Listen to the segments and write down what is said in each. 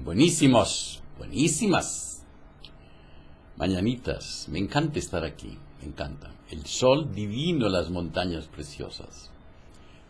Buenísimos, buenísimas. Mañanitas, me encanta estar aquí, me encanta. El sol divino, las montañas preciosas.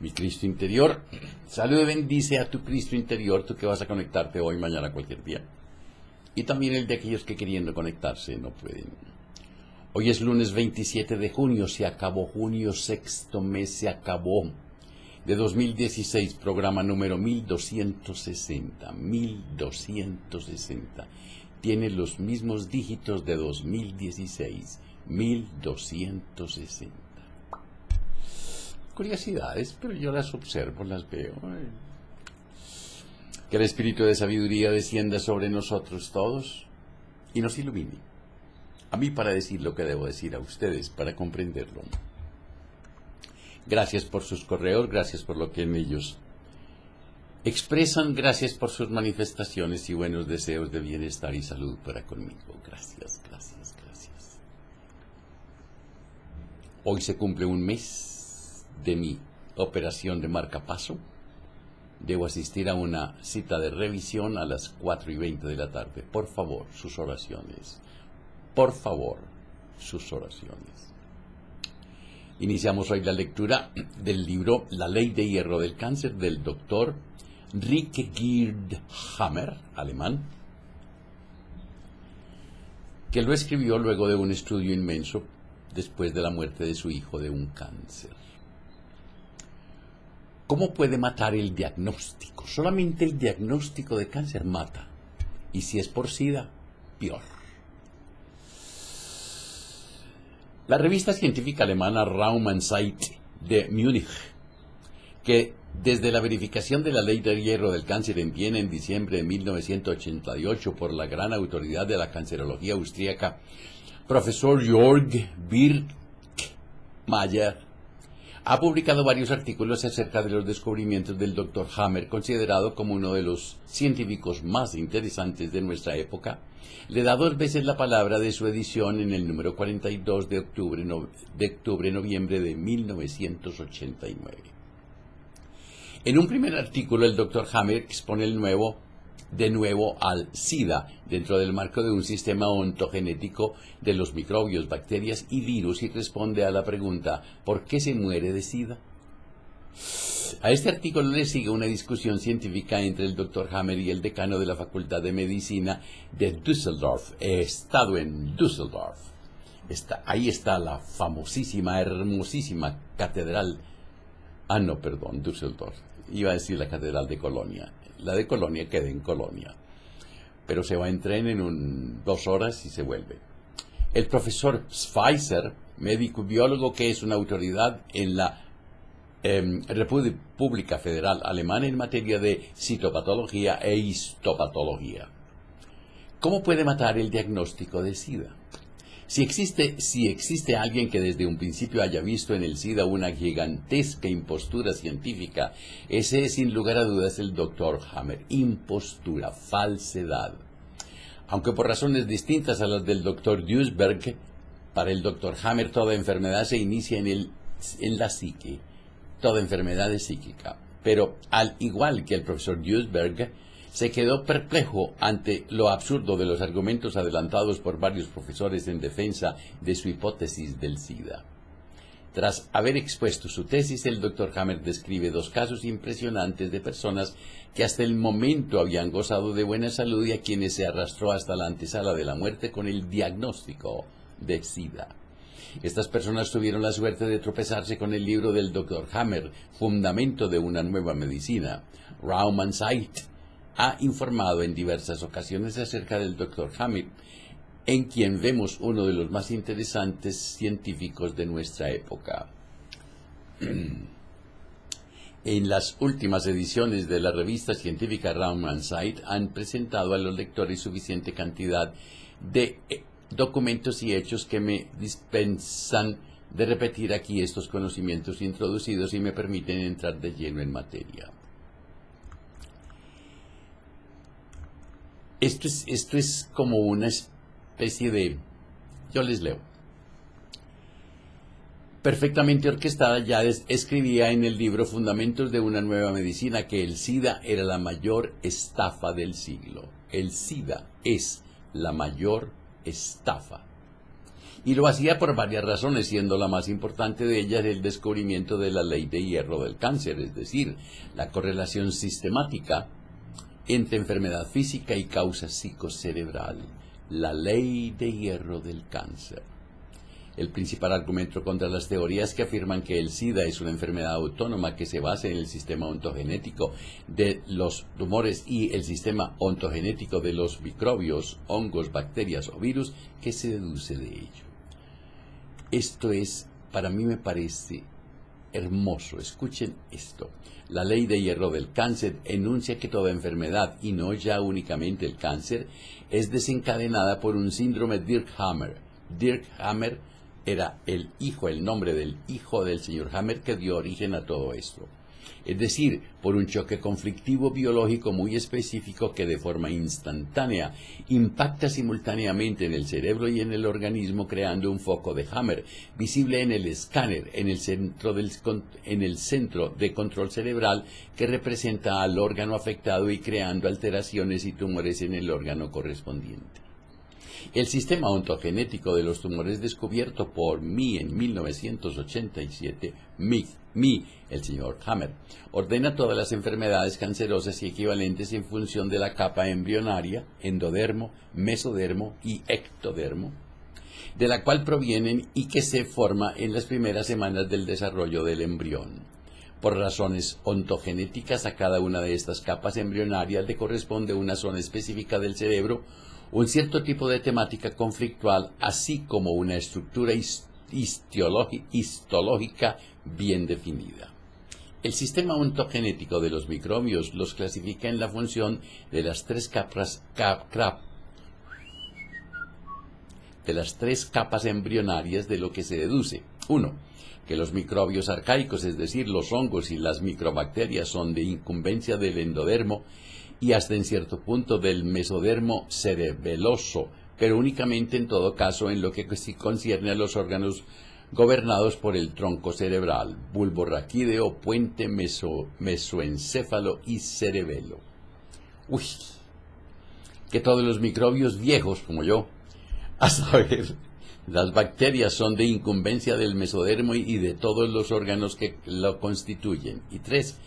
Mi Cristo interior, salude y bendice a tu Cristo interior, tú que vas a conectarte hoy, mañana, cualquier día. Y también el de aquellos que queriendo conectarse no pueden. Hoy es lunes 27 de junio, se acabó junio, sexto mes se acabó. De 2016, programa número 1260. 1260. Tiene los mismos dígitos de 2016. 1260. Curiosidades, pero yo las observo, las veo. Que el espíritu de sabiduría descienda sobre nosotros todos y nos ilumine. A mí para decir lo que debo decir, a ustedes para comprenderlo. Gracias por sus correos, gracias por lo que en ellos expresan, gracias por sus manifestaciones y buenos deseos de bienestar y salud para conmigo. Gracias, gracias, gracias. Hoy se cumple un mes de mi operación de marcapaso. Debo asistir a una cita de revisión a las 4:20 de la tarde. Por favor, sus oraciones. Por favor, sus oraciones. Iniciamos hoy la lectura del libro La Ley de Hierro del Cáncer del doctor Rick Girdhammer, alemán, que lo escribió luego de un estudio inmenso después de la muerte de su hijo de un cáncer. ¿Cómo puede matar el diagnóstico? Solamente el diagnóstico de cáncer mata. Y si es por SIDA, peor. La revista científica alemana Raum und Zeit de Múnich, que desde la verificación de la ley del hierro del cáncer en Viena en diciembre de 1988 por la gran autoridad de la cancerología austríaca, profesor Jörg Birkmayer, ha publicado varios artículos acerca de los descubrimientos del Dr. Hammer, considerado como uno de los científicos más interesantes de nuestra época. Le da 2 veces la palabra de su edición en el número 42 de octubre-noviembre de 1989. En un primer artículo, el Dr. Hammer expone de nuevo al SIDA dentro del marco de un sistema ontogenético de los microbios, bacterias y virus y responde a la pregunta ¿por qué se muere de SIDA? A este artículo le sigue una discusión científica entre el Dr. Hammer y el decano de la Facultad de Medicina de Düsseldorf. He estado en Düsseldorf. Ahí está la famosísima, hermosísima catedral. Düsseldorf. Iba a decir la catedral de Colonia. La de Colonia queda en Colonia. Pero se va en tren en 2 horas y se vuelve. El profesor Pfizer, médico y biólogo que es una autoridad en la República Federal Alemana en materia de citopatología e histopatología. ¿Cómo puede matar el diagnóstico de SIDA? Si existe alguien que desde un principio haya visto en el SIDA una gigantesca impostura científica, ese es sin lugar a dudas el Dr. Hammer. Impostura, falsedad. Aunque por razones distintas a las del Dr. Duesberg, para el Dr. Hammer toda enfermedad se inicia en la psique. Toda enfermedad es psíquica. Pero al igual que el profesor Duesberg, se quedó perplejo ante lo absurdo de los argumentos adelantados por varios profesores en defensa de su hipótesis del SIDA. Tras haber expuesto su tesis, el Dr. Hammer describe 2 casos impresionantes de personas que hasta el momento habían gozado de buena salud y a quienes se arrastró hasta la antesala de la muerte con el diagnóstico de SIDA. Estas personas tuvieron la suerte de tropezarse con el libro del Dr. Hammer, Fundamento de una nueva medicina. Raum und Zeit ha informado en diversas ocasiones acerca del Dr. Hammer, en quien vemos uno de los más interesantes científicos de nuestra época. En las últimas ediciones de la revista científica Raum und Zeit han presentado a los lectores suficiente cantidad de documentos y hechos que me dispensan de repetir aquí estos conocimientos introducidos y me permiten entrar de lleno en materia. Esto es como una especie de... Yo les leo. perfectamente orquestada, ya escribía en el libro Fundamentos de una nueva medicina que el SIDA era la mayor estafa del siglo. El SIDA es la mayor estafa. Y lo hacía por varias razones, siendo la más importante de ellas el descubrimiento de la ley de hierro del cáncer, es decir, la correlación sistemática entre enfermedad física y causa psicocerebral, la ley de hierro del cáncer. El principal argumento contra las teorías que afirman que el SIDA es una enfermedad autónoma que se basa en el sistema ontogenético de los tumores y el sistema ontogenético de los microbios, hongos, bacterias o virus que se deduce de ello. Esto es, para mí me parece hermoso. Escuchen esto. La ley de hierro del cáncer enuncia que toda enfermedad, y no ya únicamente el cáncer, es desencadenada por un síndrome Dirkhammer. Dirkhammer era el nombre del hijo del señor Hammer que dio origen a todo esto. Es decir, por un choque conflictivo biológico muy específico que de forma instantánea impacta simultáneamente en el cerebro y en el organismo, creando un foco de Hammer visible en el escáner en el centro de control cerebral que representa al órgano afectado y creando alteraciones y tumores en el órgano correspondiente. El sistema ontogenético de los tumores descubierto por mí en 1987, el señor Hammer, ordena todas las enfermedades cancerosas y equivalentes en función de la capa embrionaria, endodermo, mesodermo y ectodermo, de la cual provienen y que se forma en las primeras semanas del desarrollo del embrión. Por razones ontogenéticas, a cada una de estas capas embrionarias le corresponde una zona específica del cerebro, un cierto tipo de temática conflictual, así como una estructura histológica bien definida. El sistema ontogenético de los microbios los clasifica en la función de las tres capas embrionarias, de lo que se deduce: 1. Que los microbios arcaicos, es decir, los hongos y las microbacterias, son de incumbencia del endodermo y hasta en cierto punto del mesodermo cerebeloso, pero únicamente en todo caso en lo que concierne a los órganos gobernados por el tronco cerebral, bulbo raquídeo, puente, mesoencéfalo y cerebelo. Que todos los microbios viejos, como yo, a saber, las bacterias, son de incumbencia del mesodermo y de todos los órganos que lo constituyen. Y 3.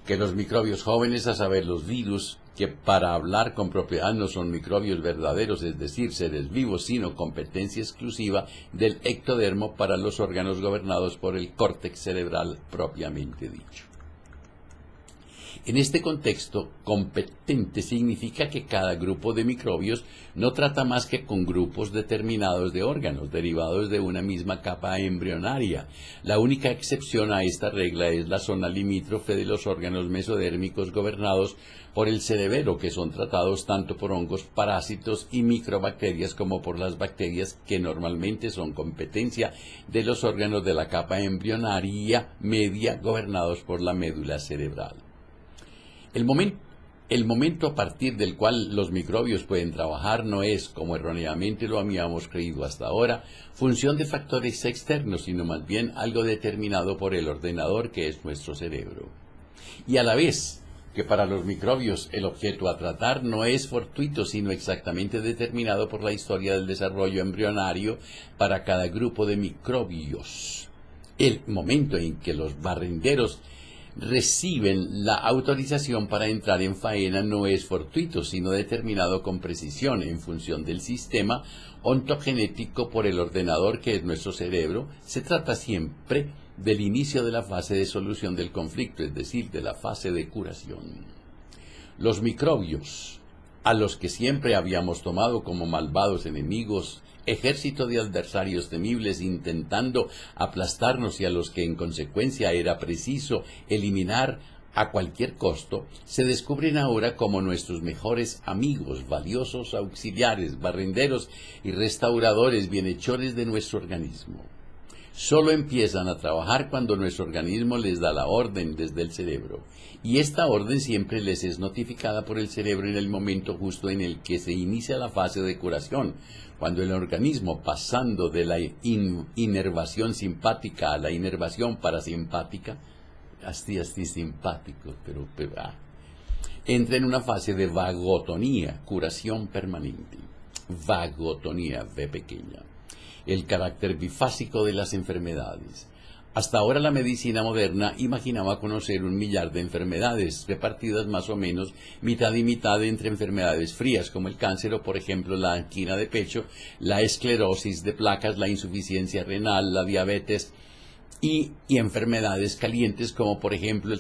Que los microbios jóvenes, a saber, los virus, que para hablar con propiedad no son microbios verdaderos, es decir, seres vivos, sino competencia exclusiva del ectodermo para los órganos gobernados por el córtex cerebral propiamente dicho. En este contexto, competente significa que cada grupo de microbios no trata más que con grupos determinados de órganos derivados de una misma capa embrionaria. La única excepción a esta regla es la zona limítrofe de los órganos mesodérmicos gobernados por el cerebelo, que son tratados tanto por hongos, parásitos y microbacterias como por las bacterias, que normalmente son competencia de los órganos de la capa embrionaria media gobernados por la médula cerebral. El momento a partir del cual los microbios pueden trabajar no es, como erróneamente lo habíamos creído hasta ahora, función de factores externos, sino más bien algo determinado por el ordenador que es nuestro cerebro. Y a la vez que para los microbios el objeto a tratar no es fortuito, sino exactamente determinado por la historia del desarrollo embrionario para cada grupo de microbios. El momento en que los barrenderos reciben la autorización para entrar en faena no es fortuito, sino determinado con precisión en función del sistema ontogenético por el ordenador que es nuestro cerebro. Se trata siempre del inicio de la fase de solución del conflicto, es decir, de la fase de curación. Los microbios, a los que siempre habíamos tomado como malvados enemigos, ejército de adversarios temibles intentando aplastarnos y a los que en consecuencia era preciso eliminar a cualquier costo, se descubren ahora como nuestros mejores amigos, valiosos auxiliares, barrenderos y restauradores, bienhechores de nuestro organismo. solo empiezan a trabajar cuando nuestro organismo les da la orden desde el cerebro. Y esta orden siempre les es notificada por el cerebro en el momento justo en el que se inicia la fase de curación, cuando el organismo, pasando de la inervación simpática a la inervación parasimpática, así simpático, entra en una fase de vagotonía, curación permanente. Vagotonía, V pequeña. El carácter bifásico de las enfermedades. Hasta ahora la medicina moderna imaginaba conocer 1 millar de enfermedades, repartidas más o menos mitad y mitad entre enfermedades frías, como el cáncer o, por ejemplo, la angina de pecho, la esclerosis de placas, la insuficiencia renal, la diabetes, y enfermedades calientes como por ejemplo el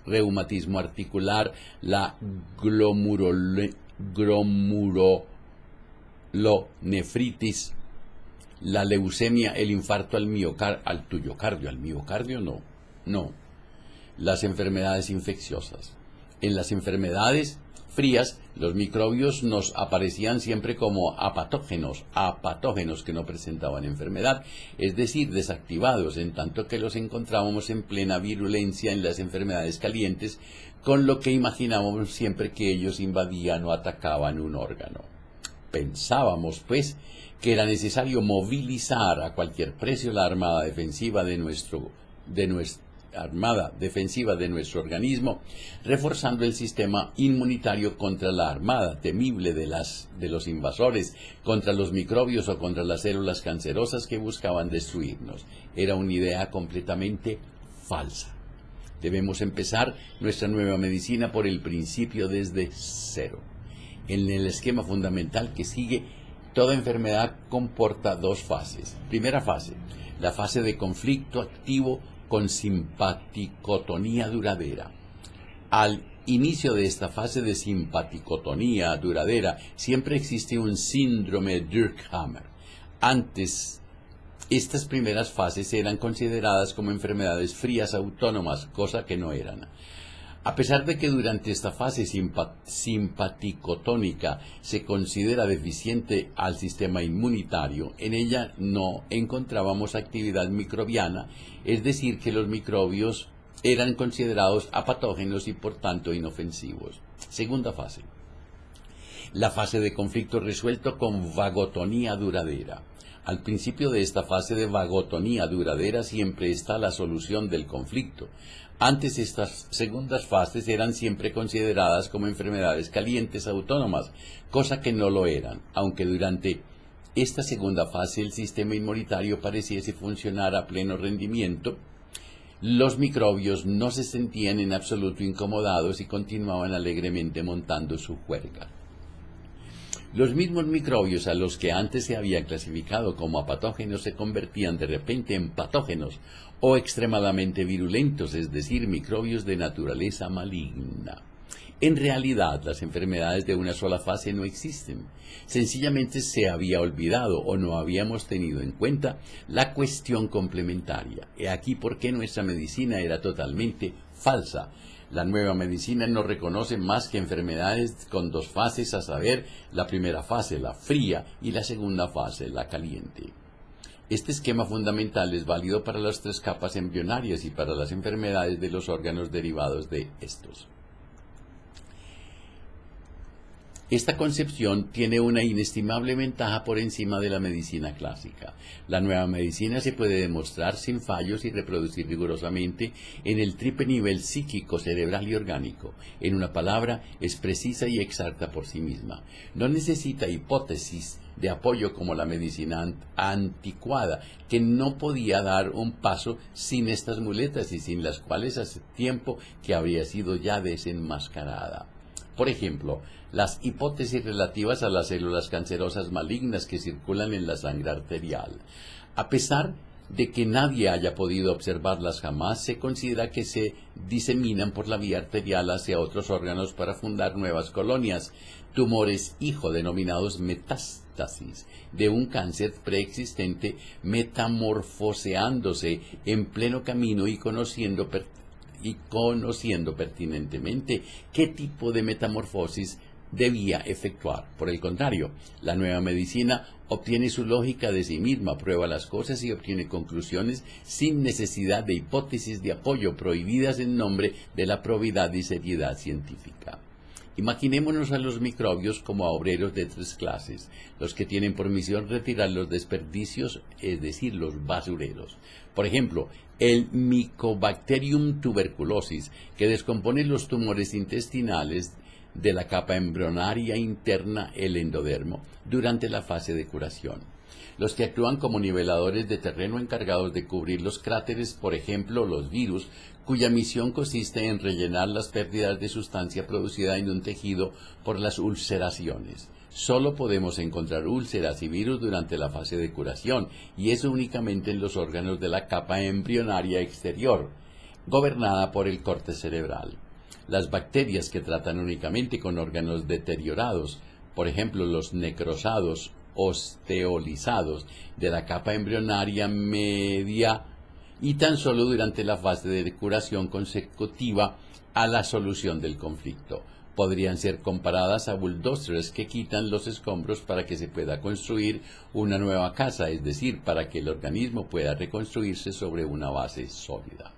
reumatismo articular, la glomurulonefritis, la leucemia, el infarto al miocardio no, las enfermedades infecciosas. En las enfermedades frías, los microbios nos aparecían siempre como apatógenos que no presentaban enfermedad, es decir, desactivados, en tanto que los encontrábamos en plena virulencia en las enfermedades calientes, con lo que imaginábamos siempre que ellos invadían o atacaban un órgano. Pensábamos, pues, que era necesario movilizar a cualquier precio la armada defensiva de nuestro organismo, reforzando el sistema inmunitario contra la armada temible de los invasores, contra los microbios o contra las células cancerosas que buscaban destruirnos. Era una idea completamente falsa. Debemos empezar nuestra nueva medicina por el principio desde cero. En el esquema fundamental que sigue, toda enfermedad comporta 2 fases. Primera fase, la fase de conflicto activo con simpaticotonía duradera. Al inicio de esta fase de simpaticotonía duradera siempre existe un síndrome Durkheim. Antes, estas primeras fases eran consideradas como enfermedades frías autónomas, cosa que no eran. A pesar de que durante esta fase simpaticotónica se considera deficiente al sistema inmunitario, en ella no encontrábamos actividad microbiana, es decir, que los microbios eran considerados apatógenos y por tanto inofensivos. Segunda fase. La fase de conflicto resuelto con vagotonía duradera. Al principio de esta fase de vagotonía duradera siempre está la solución del conflicto. Antes estas segundas fases eran siempre consideradas como enfermedades calientes autónomas, cosa que no lo eran, aunque durante esta segunda fase el sistema inmunitario pareciese funcionar a pleno rendimiento. Los microbios no se sentían en absoluto incomodados y continuaban alegremente montando su juerga. Los mismos microbios a los que antes se había clasificado como apatógenos se convertían de repente en patógenos o extremadamente virulentos, es decir, microbios de naturaleza maligna. En realidad, las enfermedades de una sola fase no existen. Sencillamente se había olvidado o no habíamos tenido en cuenta la cuestión complementaria. He aquí por qué nuestra medicina era totalmente falsa. La nueva medicina no reconoce más que enfermedades con 2 fases, a saber, la primera fase, la fría, y la segunda fase, la caliente. Este esquema fundamental es válido para las 3 capas embrionarias y para las enfermedades de los órganos derivados de estos. Esta concepción tiene una inestimable ventaja por encima de la medicina clásica. La nueva medicina se puede demostrar sin fallos y reproducir rigurosamente en el triple nivel psíquico, cerebral y orgánico. En una palabra, es precisa y exacta por sí misma. No necesita hipótesis de apoyo como la medicina anticuada, que no podía dar un paso sin estas muletas y sin las cuales hace tiempo que habría sido ya desenmascarada. Por ejemplo, las hipótesis relativas a las células cancerosas malignas que circulan en la sangre arterial. A pesar de que nadie haya podido observarlas jamás, se considera que se diseminan por la vía arterial hacia otros órganos para fundar nuevas colonias, tumores hijo denominados metástasis, de un cáncer preexistente metamorfoseándose en pleno camino y conociendo pertinentemente qué tipo de metamorfosis debía efectuar. Por el contrario, la nueva medicina obtiene su lógica de sí misma, prueba las cosas y obtiene conclusiones sin necesidad de hipótesis de apoyo prohibidas en nombre de la probidad y seriedad científica. Imaginémonos a los microbios como a obreros de tres clases, los que tienen por misión retirar los desperdicios, es decir, los basureros. Por ejemplo, el Mycobacterium tuberculosis, que descompone los tumores intestinales de la capa embrionaria interna, el endodermo, durante la fase de curación. Los que actúan como niveladores de terreno encargados de cubrir los cráteres, por ejemplo, los virus, cuya misión consiste en rellenar las pérdidas de sustancia producida en un tejido por las ulceraciones. Solo podemos encontrar úlceras y virus durante la fase de curación, y eso únicamente en los órganos de la capa embrionaria exterior, gobernada por el corte cerebral. Las bacterias que tratan únicamente con órganos deteriorados, por ejemplo los necrosados, osteolizados de la capa embrionaria media, y tan solo durante la fase de curación consecutiva a la solución del conflicto. Podrían ser comparadas a bulldozers que quitan los escombros para que se pueda construir una nueva casa, es decir, para que el organismo pueda reconstruirse sobre una base sólida.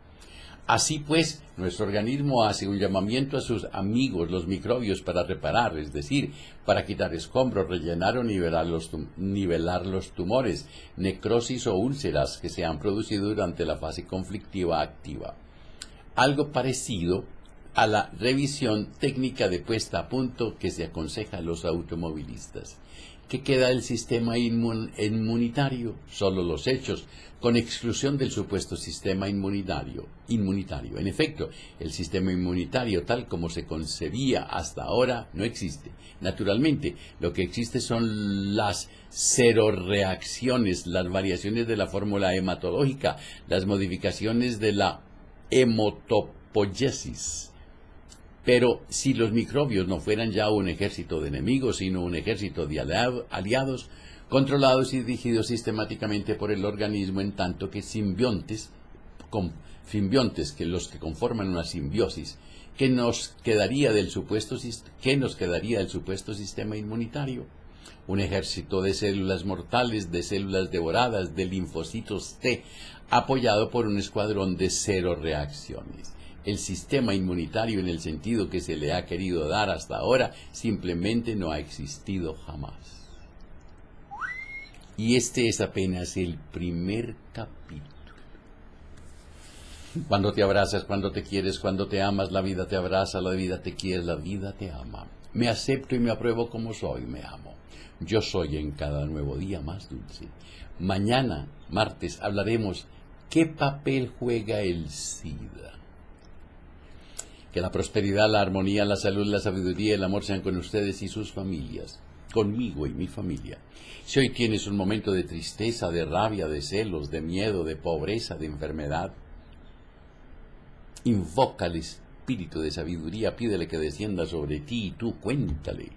Así pues, nuestro organismo hace un llamamiento a sus amigos, los microbios, para reparar, es decir, para quitar escombros, rellenar o nivelar los tumores, necrosis o úlceras que se han producido durante la fase conflictiva activa. Algo parecido a la revisión técnica de puesta a punto que se aconseja a los automovilistas. ¿Qué queda del sistema inmunitario? Solo los hechos, con exclusión del supuesto sistema inmunitario. En efecto, el sistema inmunitario tal como se concebía hasta ahora no existe. Naturalmente, lo que existe son las seroreacciones, las variaciones de la fórmula hematológica, las modificaciones de la hematopoiesis. Pero si los microbios no fueran ya un ejército de enemigos, sino un ejército de aliados, controlados y dirigidos sistemáticamente por el organismo, en tanto que simbiontes, que los que conforman una simbiosis, ¿qué nos quedaría del supuesto sistema inmunitario? Un ejército de células mortales, de células devoradas, de linfocitos T, apoyado por un escuadrón de seroreacciones. El sistema inmunitario, en el sentido que se le ha querido dar hasta ahora, simplemente no ha existido jamás. Y este es apenas el primer capítulo. Cuando te abrazas, cuando te quieres, cuando te amas, la vida te abraza, la vida te quiere, la vida te ama. Me acepto y me apruebo como soy, me amo. Yo soy en cada nuevo día más dulce. Mañana, martes, hablaremos qué papel juega el SIDA. Que la prosperidad, la armonía, la salud, la sabiduría y el amor sean con ustedes y sus familias, conmigo y mi familia. Si hoy tienes un momento de tristeza, de rabia, de celos, de miedo, de pobreza, de enfermedad, invoca al espíritu de sabiduría, pídele que descienda sobre ti y tú cuéntale.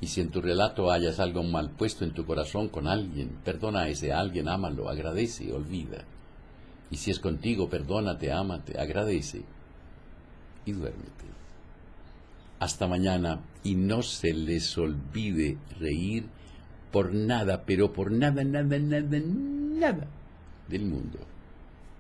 Y si en tu relato hayas algo mal puesto en tu corazón con alguien, perdona a ese alguien, ámalo, agradece, olvida. Y si es contigo, perdónate, ámate, agradece y duérmete. Hasta mañana, y no se les olvide reír por nada, pero por nada, nada, nada, nada del mundo.